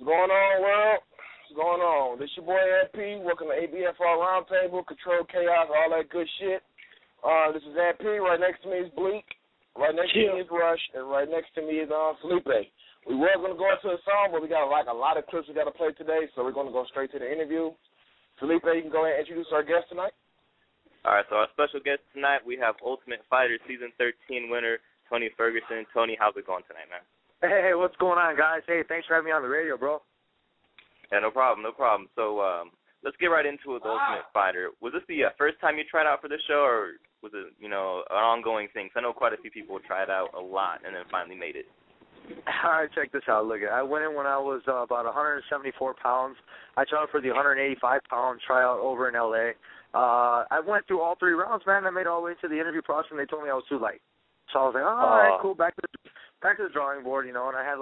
What's going on, world? What's going on? This your boy MP. Welcome to ABFR Roundtable, Control Chaos, all that good shit. This is MP. Right next to me is Bleak. Right next to me is Rush, and right next to me is Felipe. We were going to go into a song, but we got a lot of clips we got to play today, so we're going to go straight to the interview. Felipe, you can go ahead and introduce our guest tonight. All right, so our special guest tonight, we have Ultimate Fighter Season 13 winner, Tony Ferguson. Tony, how's it going tonight, man? Hey, what's going on, guys? Hey, thanks for having me on the radio, bro. Yeah, no problem. So let's get right into it, the Ultimate Fighter. Was this the first time you tried out for this show, or was it, an ongoing thing? 'Cause I know quite a few people tried out a lot and then finally made it. All right, check this out. Look, I went in when I was about 174 pounds. I tried out for the 185-pound tryout over in L.A. I went through all 3 rounds, man. I made it all the way to the interview process, and they told me I was too light. So I was like, all right, cool, back to the drawing board, and I had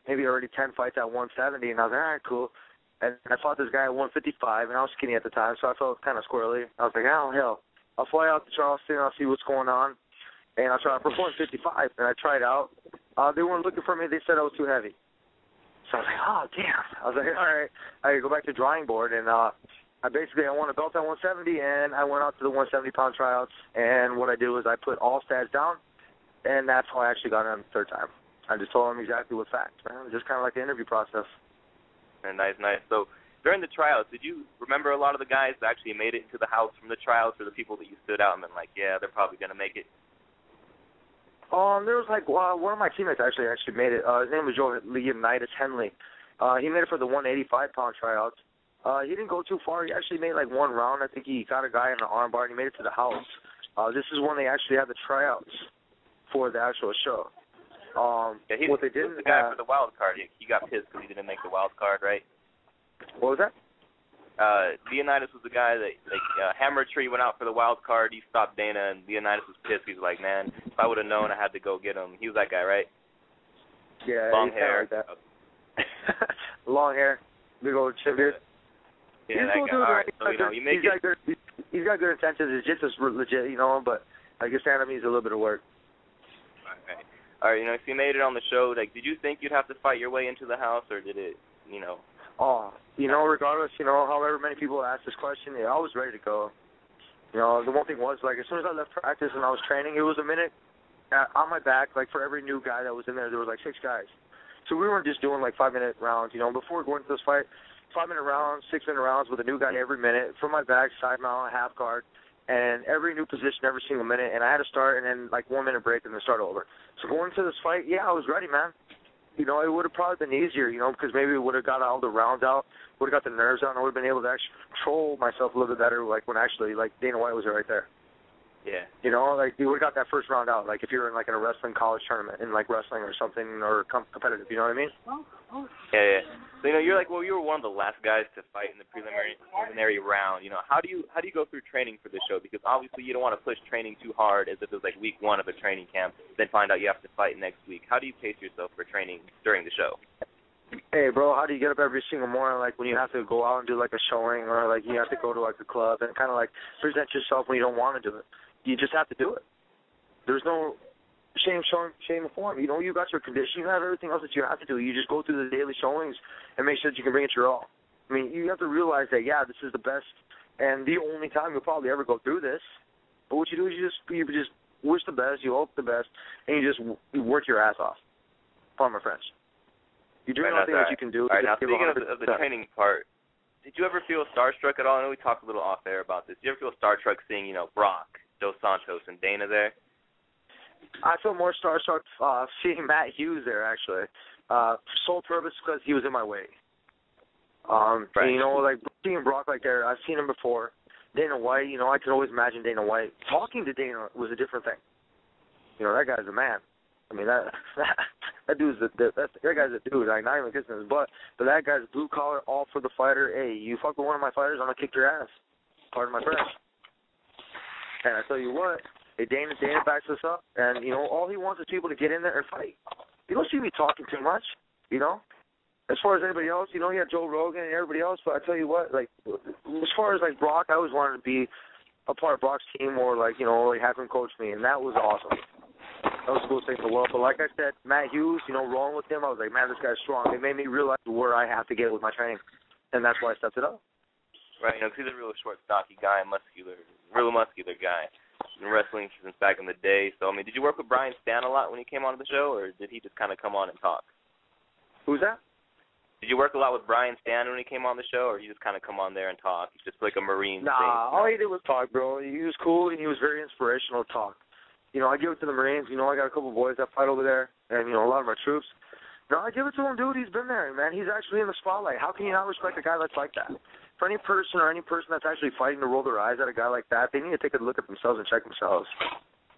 maybe already 10 fights at 170, and I was like, all right, cool. And I fought this guy at 155, and I was skinny at the time, so I felt kind of squirrely. I was like, oh, hell, I'll fly out to Charleston, I'll see what's going on, and I'll try out for 155, and I tried out. They weren't looking for me. They said I was too heavy. So I was like, oh, damn. I was like, all right, I go back to the drawing board, and I won a belt at 170, and I went out to the 170-pound tryouts, and what I did was I put all stats down, and that's how I actually got on the third time. I just told them exactly what facts, man. Just kind of like the interview process. And nice. So during the tryouts, did you remember a lot of the guys that actually made it into the house from the tryouts, or the people that you stood out and been like, yeah, they're probably going to make it? There was one of my teammates actually made it. His name was Leonidas Henley. He made it for the 185-pound tryouts. He didn't go too far. He actually made one round. I think he got a guy in the armbar, and he made it to the house. This is when they actually had the tryouts for the actual show. He was the guy for the wild card. He got pissed because he didn't make the wild card, right? What was that? Leonidas was the guy that Hammer Tree went out for the wild card. He stopped Dana, and Leonidas was pissed. He's like, man, if I would have known, I had to go get him. He was that guy, right? Yeah, long hair. Like that. Long hair, big old chin beard. Yeah, that guy. All right, so you make it. He's got good intentions. His jiu-jitsu's legit, but I guess Adam needs a little bit of work. All right, if you made it on the show, did you think you'd have to fight your way into the house, or did it, regardless, however many people ask this question, I was ready to go. The one thing was, as soon as I left practice and I was training, it was a minute on my back, for every new guy that was in there was 6 guys. So we weren't just doing 5-minute rounds, before going to this fight, 5-minute rounds, 6-minute rounds with a new guy every minute, from my back, side mount, half guard, and every new position every single minute, and I had to start and then 1-minute break and then start over. So going into this fight, I was ready, man. It would have probably been easier, because maybe we would have got all the rounds out, would have got the nerves out, and I would have been able to actually control myself a little bit better, when actually, Dana White was right there. Yeah. You would have got that first round out, if you're in, in a wrestling college tournament, in, wrestling or something, or competitive, you know what I mean? Yeah. So, you were one of the last guys to fight in the preliminary round. How do you go through training for this show? Because obviously you don't want to push training too hard as if it was week 1 of a training camp, then find out you have to fight next week. How do you pace yourself for training during the show? Hey, bro, how do you get up every single morning, when you have to go out and do, a showing, or, you have to go to, a club and kind of, present yourself when you don't want to do it? You just have to do it. There's no shame in form. You got your condition. You have everything else that you have to do. You just go through the daily showings and make sure that you can bring it your all. I mean, you have to realize that, this is the best and the only time you'll probably ever go through this. But what you do is you just wish the best, you hope the best, and you work your ass off. Pardon my French. You do everything that you can do. All right, now speaking of the training part, did you ever feel starstruck at all? I know we talked a little off air about this. Did you ever feel starstruck seeing, Brock, Dos Santos, and Dana there? I feel more starstruck seeing Matt Hughes there, actually. Sole purpose because he was in my way. Right. And, seeing Brock there, I've seen him before. Dana White, I can always imagine Dana White. Talking to Dana was a different thing. That guy's a man. I mean, that dude's that guy's a dude. Not even kissing his butt. But that guy's blue collar, all for the fighter. Hey, you fuck with one of my fighters, I'm gonna kick your ass. Pardon my French. And I tell you what, Dana backs us up, and all he wants is people to get in there and fight. You don't see me talking too much, As far as anybody else, he had Joe Rogan and everybody else, but I tell you what, as far as Brock, I always wanted to be a part of Brock's team, or have him coach me, and that was awesome. That was the coolest thing in the world. But like I said, Matt Hughes, rolling with him, I was like, man, this guy's strong. It made me realize where I have to get with my training, and that's why I stepped it up. Right, because he's a real short, stocky guy, real muscular guy. Been wrestling since back in the day. So, I mean, did you work with Brian Stan a lot when he came onto the show, or did he just kind of come on and talk? Who's that? Did you work a lot with Brian Stan when he came on the show, or he just kind of come on there and talk? He's just like a Marine thing. All he did was talk, bro. He was cool, and he was very inspirational to talk. I give it to the Marines. I got a couple of boys that fight over there, and, a lot of my troops. I give it to him, dude. He's been there, man. He's actually in the spotlight. How can you not respect a guy that's like that? For any person that's actually fighting to roll their eyes at a guy like that, they need to take a look at themselves and check themselves.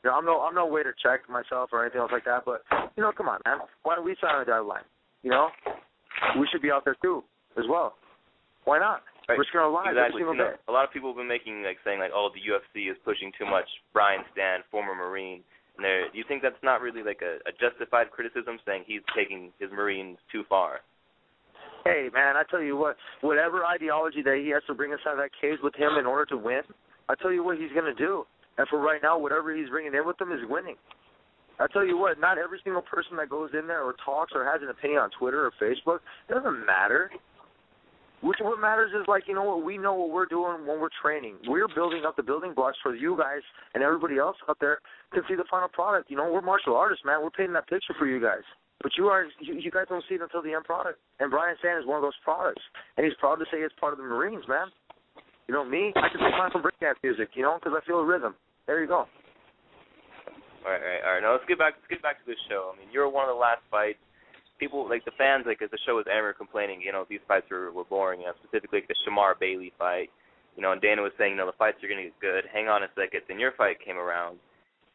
I'm no way to check myself or anything else like that, but, come on, man. Why do we sign on the dotted line? We should be out there, too, as well. Why not? Right. Risking our lives every single day. A lot of people have been saying, oh, the UFC is pushing too much Brian Stan, former Marine. And do you think that's not really like a justified criticism, saying he's taking his Marines too far? Hey, man, I tell you what, whatever ideology that he has to bring inside that cage with him in order to win, I tell you what he's going to do. And for right now, whatever he's bringing in with him is winning. I tell you what, not every single person that goes in there or talks or has an opinion on Twitter or Facebook, it doesn't matter. What matters is, we know what we're doing when we're training. We're building up the building blocks for you guys and everybody else out there to see the final product. We're martial artists, man. We're painting that picture for you guys. But you guys don't see it until the end product. And Brian Stan is one of those products. And he's proud to say it's part of the Marines, man. Me, I can take mine from breakdance music, because I feel a rhythm. There you go. All right. Now, let's get back to this show. I mean, you were one of the last fights. People, the fans, as the show was airing, were complaining, these fights were boring, specifically the Shamar Bailey fight. And Dana was saying, the fights are going to get good. Hang on a second. Then your fight came around,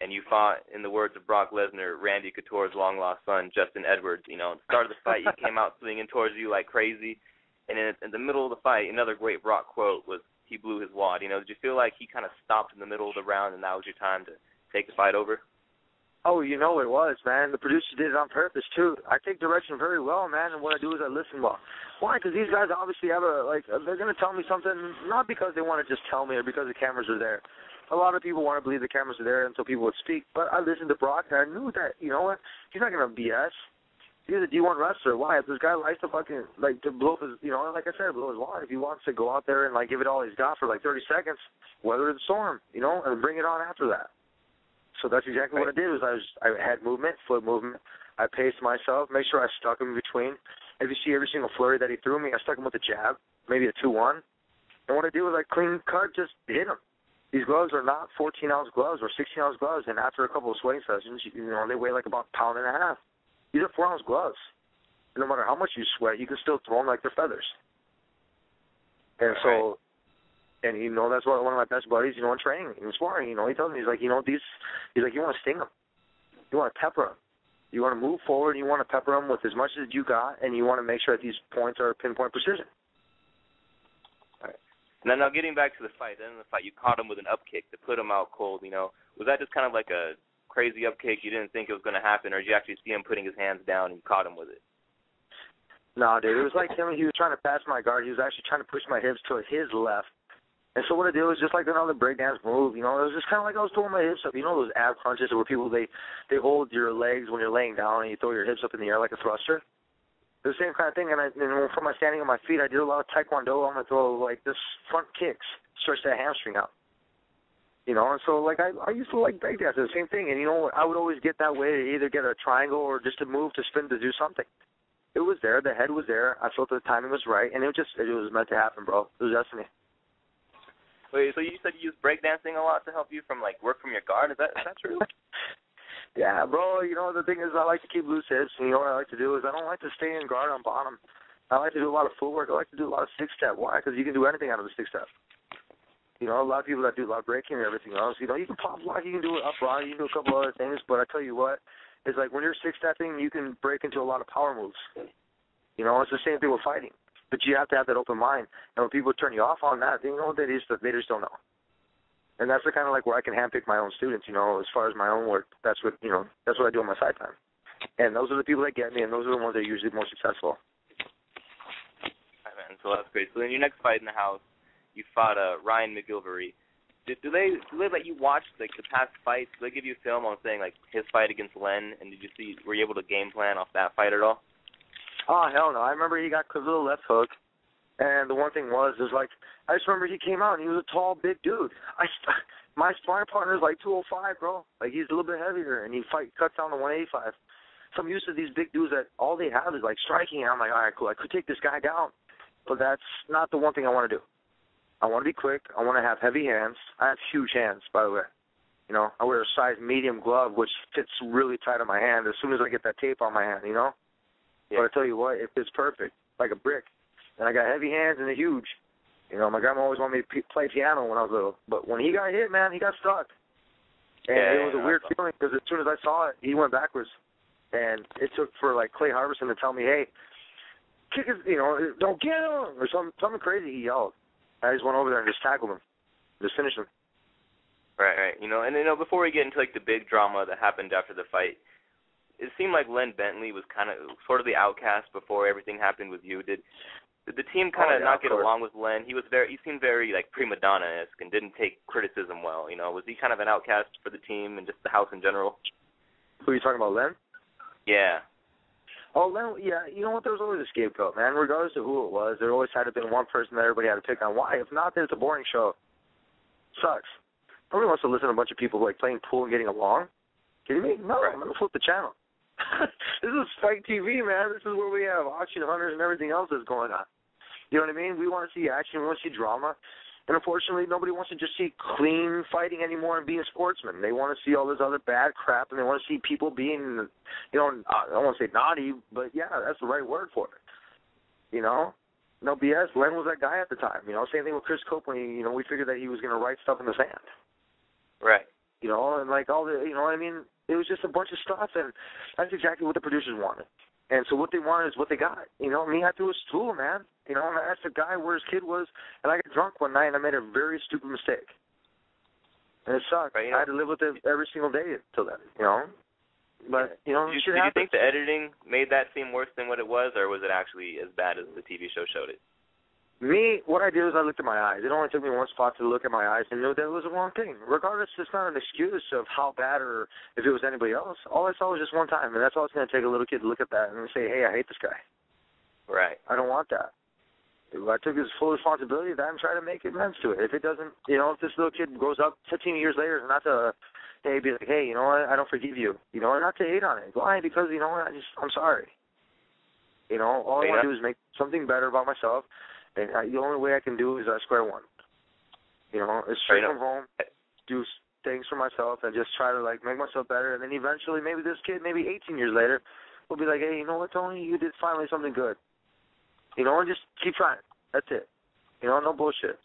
and you fought, in the words of Brock Lesnar, Randy Couture's long-lost son, Justin Edwards. At the start of the fight, he came out swinging towards you like crazy. And in the middle of the fight, another great Brock quote was, he blew his wad. Did you feel like he kind of stopped in the middle of the round, and that was your time to take the fight over? Oh, it was, man. The producer did it on purpose, too. I take direction very well, man, and what I do is I listen well. Why? Because these guys obviously have they're going to tell me something, not because they want to just tell me or because the cameras are there. A lot of people want to believe the cameras are there until people would speak, but I listened to Brock, and I knew that, he's not going to BS. He's a D1 wrestler. Why? If this guy likes to to blow his, like I said, blow his wad, if he wants to go out there and, give it all he's got for, 30 seconds, weather the storm, and bring it on after that. So that's exactly what I did. I had movement, foot movement. I paced myself, make sure I stuck him in between. If you see every single flurry that he threw me, I stuck him with a jab, maybe a 2-1. And what I did was clean cut, just hit him. These gloves are not 14-ounce gloves or 16-ounce gloves, and after a couple of sweating sessions, they weigh about a pound and a half. These are 4-ounce gloves. And no matter how much you sweat, you can still throw them like they're feathers. And so... And that's one of my best buddies, in training, in sparring, he tells me, he's like, you want to sting him. You want to pepper him. You want to move forward, and you want to pepper him with as much as you got, and you want to make sure that these points are pinpoint precision. All right. Now getting back to the fight, then in the fight, you caught him with an up kick to put him out cold, Was that just kind of like a crazy up kick? You didn't think it was going to happen, or did you actually see him putting his hands down and you caught him with it? No, dude, it was like him. He was trying to pass my guard. He was actually trying to push my hips to his left. And so what I did was just like another breakdance move, It was just kind of like I was throwing my hips up. Those ab crunches where people, they hold your legs when you're laying down and you throw your hips up in the air like a thruster. The same kind of thing. And from my standing on my feet, I did a lot of taekwondo. I'm going to throw, this front kicks, stretch that hamstring out. And so, I used to breakdance, the same thing. And, I would always get that way to either get a triangle or just to move, to spin, to do something. It was there. The head was there. I felt the timing was right. And it was meant to happen, bro. It was destiny. Wait, so you said you use breakdancing a lot to help you from work from your guard? Is that true? Yeah, bro. The thing is, I like to keep loose hips. And what I like to do is I don't like to stay in guard on bottom. I like to do a lot of footwork. I like to do a lot of six-step. Why? Because you can do anything out of a six-step. A lot of people that do a lot of breaking and everything else, you can pop block, you can do it up rock, you can do a couple other things. But I tell you what, it's when you're six-stepping, you can break into a lot of power moves. It's the same thing with fighting. But you have to have that open mind. And when people turn you off on that, they just don't know. And that's the kind of where I can handpick my own students, as far as my own work. That's what I do on my side time. And those are the people that get me, and those are the ones that are usually more successful. All right, man. So that's great. So in your next fight in the house, you fought Ryan McGilvery. do they let you watch like the past fights? Do they give you film on saying like his fight against Len, and were you able to game plan off that fight at all? Oh, hell no. I remember he got a little left hook, and the one thing was like, I just remember he came out and he was a tall, big dude. My sparring partner is like 205, bro. Like, he's a little bit heavier, and he cuts down to 185. So I'm used to these big dudes that all they have is like striking, and I'm like, all right, cool, I could take this guy down, but that's not the one thing I want to do. I want to be quick. I want to have heavy hands. I have huge hands, by the way. You know, I wear a size medium glove, which fits really tight on my hand as soon as I get that tape on my hand, you know? Yeah. But I tell you what, it fits perfect, like a brick. And I got heavy hands and they're huge. You know, my grandma always wanted me to play piano when I was little. But when he got hit, man, he got stuck. And it was a weird feeling because as soon as I saw it, he went backwards. And it took for, like, Clay Harbison to tell me, hey, kick his, you know, don't get him, or something crazy he yelled. I just went over there and just tackled him, just finished him. Right. You know, and before we get into like the big drama that happened after the fight, it seemed like Len Bentley was kind of sort of the outcast before everything happened with you. Did the team kind of not get along with Len? He seemed very like prima donna-esque and didn't take criticism well. You know, was he kind of an outcast for the team and just the house in general? Who are you talking about, Len? Yeah. Oh, Len, yeah, you know what, there was always a scapegoat, man. Regardless of who it was, there always had to have been one person that everybody had to pick on. Why? If not, then it's a boring show. Sucks. Nobody wants to listen to a bunch of people like playing pool and getting along. Kidding me? No, right. I'm going to flip the channel. This is Spike TV, man. This is where we have auction hunters and everything else that's going on. You know what I mean? We want to see action. We want to see drama. And unfortunately, nobody wants to just see clean fighting anymore and being sportsmen. They want to see all this other bad crap, and they want to see people being, you know, I don't want to say naughty, but yeah, that's the right word for it. You know? No BS. Len was that guy at the time. You know, same thing with Chris Copeland. You know, we figured that he was going to write stuff in the sand. Right. You know, and like all the, you know what I mean? It was just a bunch of stuff, and that's exactly what the producers wanted. And so what they wanted is what they got. You know, me, I threw a stool, man. You know, and I asked the guy where his kid was, and I got drunk one night, and I made a very stupid mistake. And it sucked. Right, you know, I had to live with it every single day until then, you know. But, you know, did you think the editing made that seem worse than what it was, or was it actually as bad as the TV show showed it? Me, what I did was I looked at my eyes. It only took me one spot to look at my eyes and knew that it was the wrong thing. Regardless, it's not an excuse of how bad or if it was anybody else. All I saw was just one time, and that's all it's going to take a little kid to look at that and say, hey, I hate this guy. Right. I don't want that. I took his full responsibility of that and try to make amends to it. If it doesn't, you know, if this little kid grows up 15 years later, not to, hey, be like, hey, you know what, I don't forgive you. You know, not to hate on it. Why? Because, you know what, I'm sorry. You know, all I want to do is make something better about myself. And the only way I can do is square one. You know, it's straight from home, do things for myself, and just try to, like, make myself better. And then eventually, maybe this kid, maybe 18 years later, will be like, hey, you know what, Tony, you did finally something good. You know, and just keep trying. That's it. You know, no bullshit.